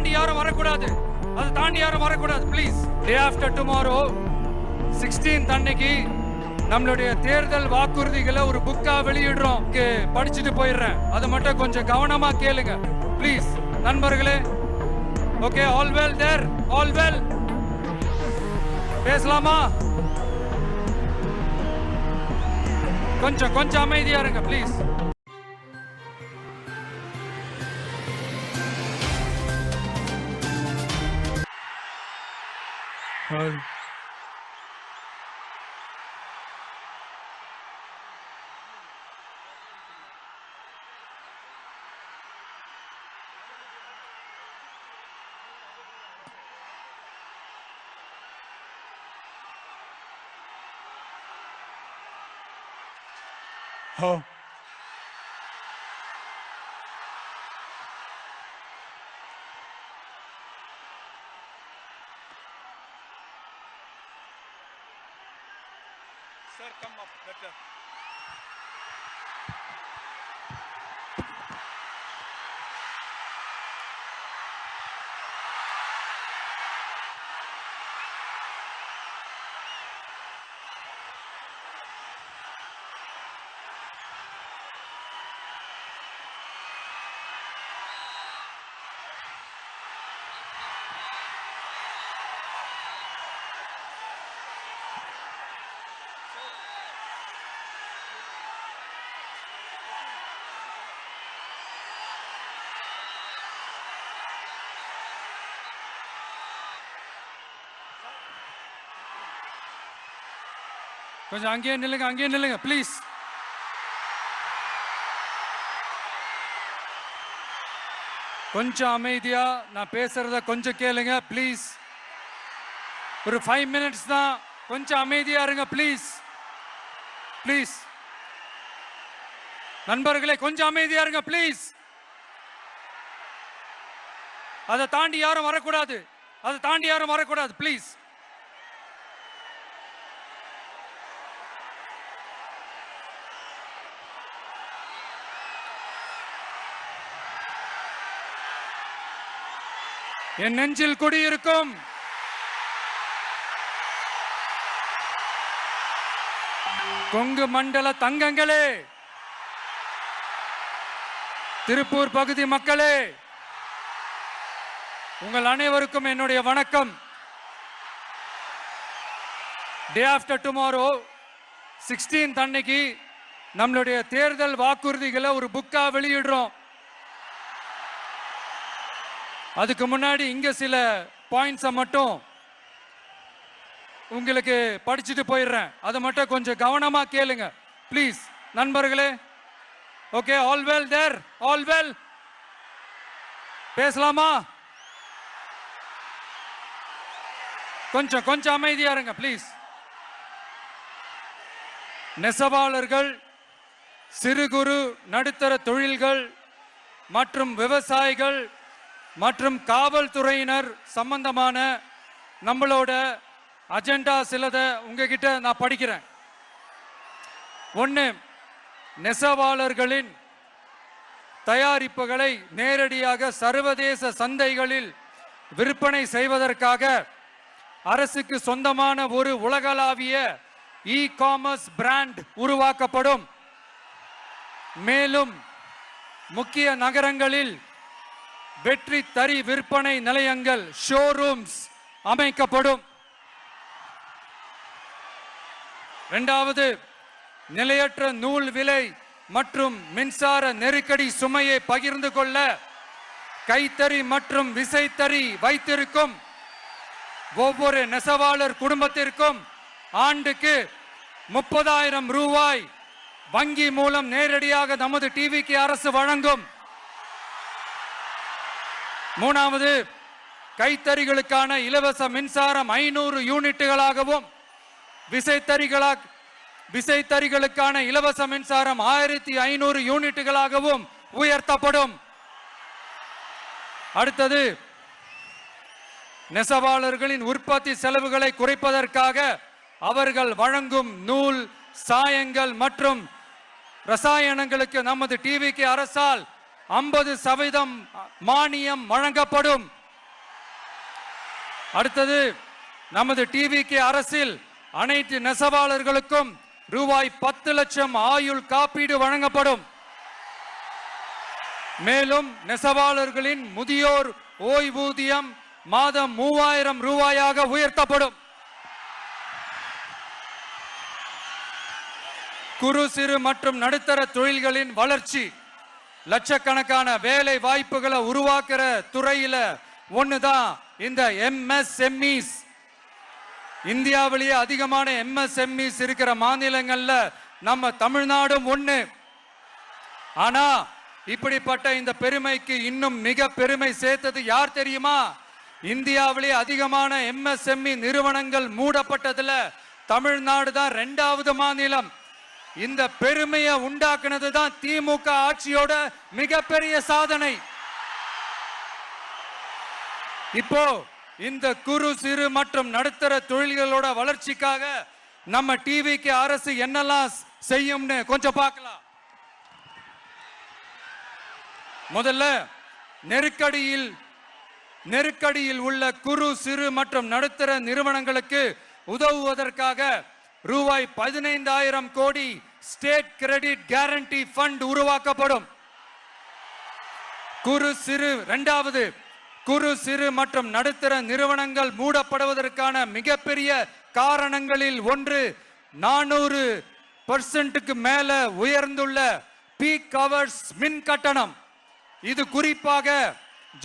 தாண்டி யாரும் வரக்கூடாது. அதை தாண்டி யாரும் வரக்கூடாது please. Day after tomorrow 16th அன்னைக்கு நம்மளுடைய தேர்தல் வாக்குறுதிகளை ஒரு புக்கா வெளியிடுறோம். படிச்சுட்டு போயிடுறேன், அதை மட்டும் கொஞ்சம் கவனமா கேளுங்க ப்ளீஸ் நண்பர்களே. ஓகே, ஆல் வெல் தேர், ஆல் வெல். பேசலாமா? கொஞ்சம் அமைதியா இருங்க please. Oh. Sir, come up better. கொஞ்சம் அங்கேயே நில்லுங்க ப்ளீஸ். கொஞ்சம் அமைதியா நான் பேசுறத கொஞ்சம் கேளுங்க ப்ளீஸ். ஒரு 5 minutes தான், கொஞ்சம் அமைதியா இருங்க ப்ளீஸ். ப்ளீஸ் நண்பர்களே, கொஞ்சம் அமைதியா இருங்க ப்ளீஸ். அதை தாண்டி யாரும் வரக்கூடாது ப்ளீஸ். என் நெஞ்சில் குடியிருக்கும் கொங்கு மண்டல தங்கங்களே, திருப்பூர் பகுதி மக்களே, உங்கள் அனைவருக்கும் என்னுடைய வணக்கம். டே ஆஃப்டர் டுமாரோ 16th அன்னைக்கு நம்மளுடைய தேர்தல் வாக்குறுதிகளை ஒரு புக்கா வெளியிடுறோம். அதுக்கு முன்னாடி இங்க சில பாயிண்ட்ஸை மட்டும் உங்களுக்கு படிச்சுட்டு போயிடுறேன், அதை மட்டும் கொஞ்சம் கவனமா கேளுங்க ப்ளீஸ் நண்பர்களே. ஓகே, ஆல் வெல் தேர், ஆல் வெல். பேசலாமா? கொஞ்சம் அமைதியா இருங்க ப்ளீஸ். நெசவாளர்கள், சிறு குறு நடுத்தர தொழில்கள் மற்றும் விவசாயிகள் மற்றும் காவல்துறையினர் சம்பந்தமான நம்மளோட அஜெண்டா சிலதை உங்ககிட்ட நான் படிக்கிறேன். 1, நெசவாளர்களின் தயாரிப்புகளை நேரடியாக சர்வதேச சந்தைகளில் விற்பனை செய்வதற்காக அரசுக்கு சொந்தமான ஒரு உலகளாவிய இ-காமர்ஸ் பிராண்ட் உருவாக்கப்படும். மேலும் முக்கிய நகரங்களில் வெற்றி தறி விற்பனை நிலையங்கள், ஷோரூம்ஸ் அமைக்கப்படும். 2வது, நிலையற்ற நூல் விலை மற்றும் மின்சார நெருக்கடி சுமையை பகிர்ந்து கொள்ள கைத்தறி மற்றும் விசைத்தறி வைத்திருக்கும் ஒவ்வொரு நெசவாளர் குடும்பத்திற்கும் ஆண்டுக்கு 30,000 ரூபாய் வங்கி மூலம் நேரடியாக நமது டிவிக்கு அரசு வழங்கும். 3வது, கைத்தறிகளுக்கான இலவச மின்சாரம் 500 யூனிட்டுகளாகவும் விசைத்தறிகளுக்கான இலவச மின்சாரம் 1500 யூனிட்டுகளாகவும் உயர்த்தப்படும். அடுத்தது, நெசவாளர்களின் உற்பத்தி செலவுகளை குறைப்பதற்காக அவர்கள் வழங்கும் நூல், சாயங்கள் மற்றும் ரசாயனங்களுக்கு நமது டிவிக்கு அரசால் 50% மானியம் வழங்கப்படும். அடுத்தது, நமது டிவிகே அரசில் அனைத்து நெசவாளர்களுக்கும் ரூபாய் 10 லட்சம் ஆயுள் காப்பீடு வழங்கப்படும். மேலும் நெசவாளர்களின் முதியோர் ஓய்வூதியம் மாதம் 3000 ரூபாயாக உயர்த்தப்படும். குறு சிறு மற்றும் நடுத்தர தொழில்களின் வளர்ச்சி, லட்சக்கணக்கான வேலை வாய்ப்புகளை உருவாக்குற துறையில ஒண்ணுதான் இந்த MSMEs. இந்தியாவிலேயே அதிகமான MSMEs இருக்கிற மாநிலங்கள்ல நம்ம தமிழ்நாடும் ஒண்ணு. ஆனா இப்படிப்பட்ட இந்த பெருமைக்கு இன்னும் மிக பெருமை சேர்த்தது யார் தெரியுமா? இந்தியாவிலேயே அதிகமான MSME நிறுவனங்கள் மூடப்பட்டதுல தமிழ்நாடு தான் 2வது மாநிலம். இந்த பெருமையை உண்டாக்குனது தான் திமுக ஆட்சியோட மிகப்பெரிய சாதனை. இப்போ இந்த குறு சிறு மற்றும் நடுத்தர தொழில்களோட வளர்ச்சிக்காக நம்ம டிவிக்கு அரசு என்னெல்லாம் செய்யும்னு கொஞ்சம் பார்க்கலாம். முதல்ல, நெருக்கடியில் உள்ள குறு சிறு மற்றும் நடுத்தர நிறுவனங்களுக்கு உதவுவதற்காக ரூபாய் 15,000 கோடி ஸ்டேட் கிரெடிட் கேரண்டி ஃபண்ட் உருவாக்கப்படும். இரண்டாவது, குறு சிறு மற்றும் நடுத்தர நிறுவனங்கள் மூடப்படுவதற்கான மிகப்பெரிய காரணங்களில் ஒன்று 400% மேல உயர்ந்துள்ள பீக் ஹவர்ஸ் மின் கட்டணம். இது குறிப்பாக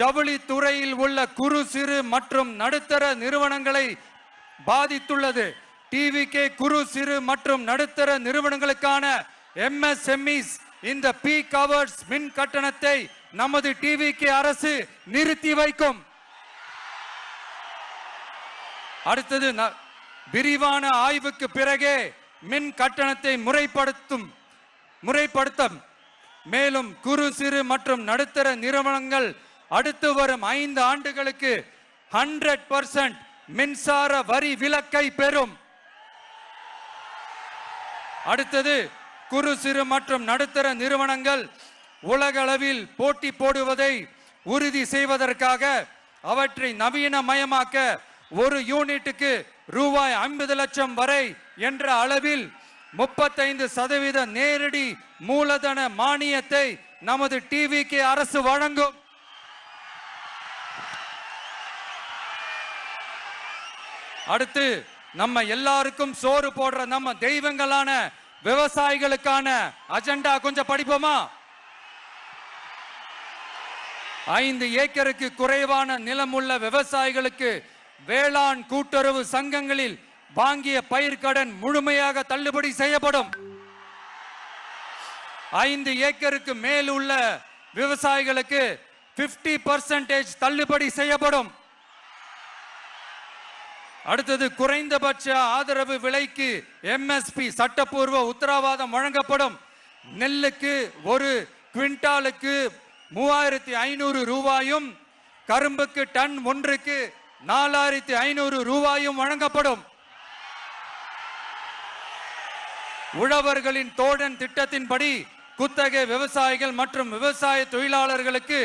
ஜவுளி துறையில் உள்ள குறு சிறு மற்றும் நடுத்தர நிறுவனங்களை பாதித்துள்ளது. டிவிகே குறு சிறு மற்றும் நடுத்தர நிறுவனங்களுக்கான MSMEs இந்த பீக் ஹவர்ஸ் மின் கட்டணத்தை நமது டிவிகே அரசு நிறுத்தி வைக்கும். அடுத்தது, விரிவான ஆய்வுக்கு பிறகே மின் கட்டணத்தை முறைப்படுத்தும். மேலும் குறு சிறு மற்றும் நடுத்தர நிறுவனங்கள் அடுத்து வரும் 5 ஆண்டுகளுக்கு 100% மின்சார வரி விலக்கை பெறும். அடுத்தது, குறு சிறு மற்றும் நடுத்தர நிறுவனங்கள் உலக அளவில் போட்டி போடுவதை உறுதி செய்வதற்காக அவற்றை நவீனமயமாக்க ஒரு யூனிட்டுக்கு ரூபாய் 50 லட்சம் வரை என்ற அளவில் 35% நேரடி மூலதன மானியத்தை நமது டிவிகே அரசு வழங்கும். அடுத்து, நம்ம எல்லாருக்கும் சோறு போடுற நம்ம தெய்வங்களான விவசாயிகளுக்கான அஜெண்டா கொஞ்சம் படிப்போமா? 5 ஏக்கருக்கு குறைவான நிலம் உள்ள விவசாயிகளுக்கு வேளாண் கூட்டுறவு சங்கங்களில் வாங்கிய பயிர்க்கடன் முழுமையாக தள்ளுபடி செய்யப்படும். 5 ஏக்கருக்கு மேல் உள்ள விவசாயிகளுக்கு 50% தள்ளுபடி செய்யப்படும். அடுத்தது, குறைந்தபட்ச ஆதரவு விலைக்கு MSP சட்டப்பூர்வ உத்தரவாதம் வழங்கப்படும். நெல்லுக்கு ஒரு குவிண்டாலுக்கு 3500 ரூபாயும் கரும்புக்கு டன் ஒன்றுக்கு 4500 ரூபாயும் வழங்கப்படும். உழவர்களின் தோழன் திட்டத்தின்படி குத்தகை விவசாயிகள் மற்றும் விவசாய தொழிலாளர்களுக்கு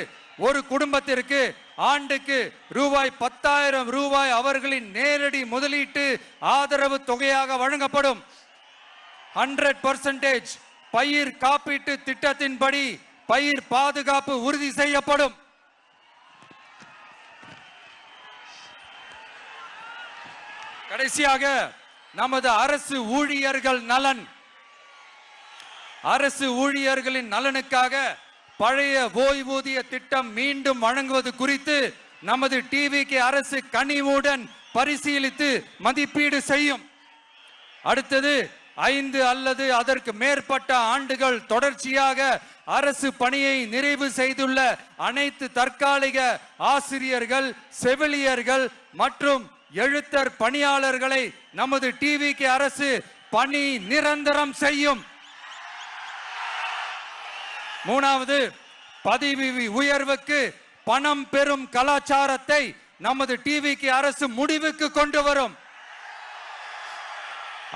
ஒரு குடும்பத்திற்கு ஆண்டுக்கு ரூபாய் 10,000 ரூபாய் அவர்களின் நேரடி முதலீட்டு ஆதரவு தொகையாக வழங்கப்படும். 100% பயிர் காப்பீட்டு திட்டத்தின்படி பயிர் பாதுகாப்பு உறுதி செய்யப்படும். கடைசியாக, நமது அரசு ஊழியர்களின் நலனுக்காக பழைய ஓய்வூதிய திட்டம் மீண்டும் வழங்குவது குறித்து நமது டிவிகே அரசு கனிவுடன் பரிசீலித்து மதிப்பீடு செய்யும். அடுத்தது, 5 அல்லது அதற்கு மேற்பட்ட ஆண்டுகள் தொடர்ச்சியாக அரசு பணியை நிறைவு செய்துள்ள அனைத்து தற்காலிக ஆசிரியர்கள், செவிலியர்கள் மற்றும் எழுத்தர் பணியாளர்களை நமது டிவிகே அரசு பணி நிரந்தரம் செய்யும். 3வது, பதவி உயர்வுக்கு பணம் பெறும் கலாச்சாரத்தை நமது டிவிகே அரசு முடிவுக்கு கொண்டு வரும்.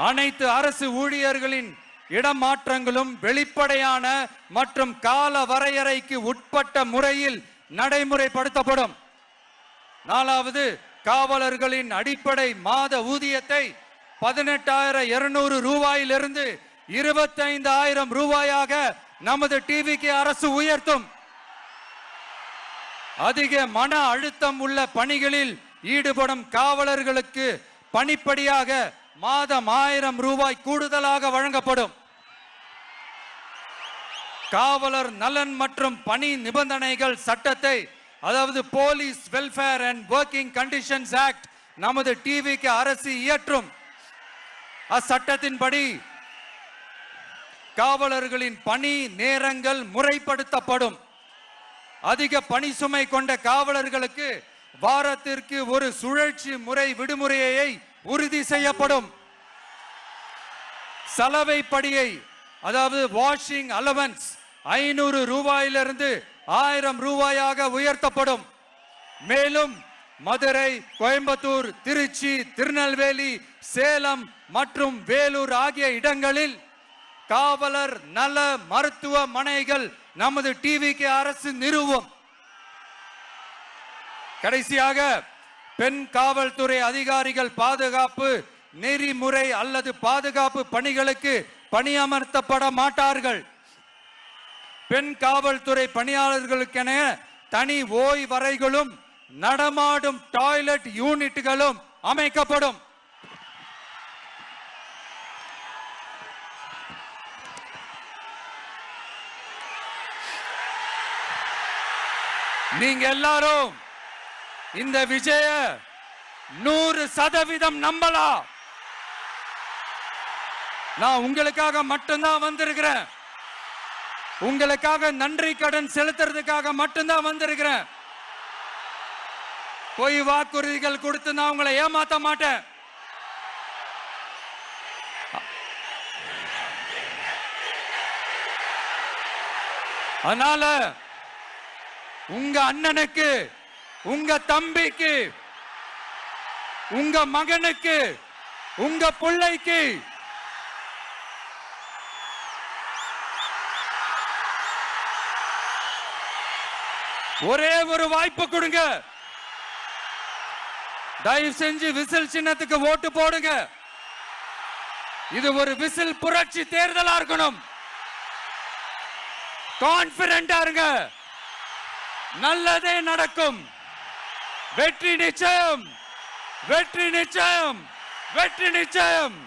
அனைத்து அரசு ஊழியர்களின் இடமாற்றங்களும் வெளிப்படையான மற்றும் கால வரையறைக்கு உட்பட்ட முறையில் நடைமுறைப்படுத்தப்படும். 4வது, காவலர்களின் அடிப்படை மாத ஊதியத்தை 18,200 ரூபாயிலிருந்து 25,000 ரூபாயாக நமது டிவிகே அரசு உயர்த்தும். அதிக மன அழுத்தம் உள்ள பணிகளில் ஈடுபடும் காவலர்களுக்கு பணிப்படியாக மாதம் 1000 ரூபாய் கூடுதலாக வழங்கப்படும். காவலர் நலன் மற்றும் பணி நிபந்தனைகள் சட்டத்தை, அதாவது police welfare and working conditions act, நமது டிவிகே அரசு இயற்றும். அச்சட்டத்தின்படி காவலர்களின் பணி நேரங்கள் முறைப்படுத்தப்படும். அதிக பணி சுமை கொண்ட காவலர்களுக்கு வாரத்திற்கு ஒரு சுழற்சி முறை விடுமுறையை உறுதி செய்யப்படும். சலவை படியை, அதாவது வாஷிங் அலவன்ஸ் 500 ரூபாயிலிருந்து 1000 ரூபாயாக உயர்த்தப்படும். மேலும் மதுரை, கோயம்புத்தூர், திருச்சி, திருநெல்வேலி, சேலம் மற்றும் வேலூர் ஆகிய இடங்களில் காவலர் நல மருத்துவமனைகள் நமது டிவிகே அரசு நிறுவும். கடைசியாக பெண் காவல்துறை அதிகாரிகள் பாதுகாப்பு நெறிமுறை அல்லது பாதுகாப்பு பணிகளுக்கு பணியமர்த்தப்பட மாட்டார்கள். பெண் காவல்துறை பணியாளர்களுக்கென தனி ஓய்வறைகளும் நடமாடும் டாய்லெட் யூனிட்டுகளும் அமைக்கப்படும். நீங்க எல்லாரும் இந்த விஜய 100% நம்பலாம். நான் உங்களுக்காக மட்டும்தான் வந்திருக்கிறேன். உங்களுக்காக நன்றி கடன் செலுத்துறதுக்காக மட்டும்தான் வந்திருக்கிறேன். பொய் வாக்குறுதிகள் கொடுத்து நான் உங்களை ஏமாத்த மாட்டேன். அதனால உங்க அண்ணனுக்கு, உங்க தம்பிக்கு, உங்க மகனுக்கு, உங்க பிள்ளைக்கு ஒரே ஒரு வாய்ப்பு கொடுங்க. தயவு செஞ்சு விசில் சின்னத்துக்கு ஓட்டு போடுங்க. இது ஒரு விசில் புரட்சி தேர்தலா இருக்கணும். கான்பிடென்டா இருங்க. நல்லதே நடக்கும். வெற்றி நிச்சயம், வெற்றி நிச்சயம், வெற்றி நிச்சயம்.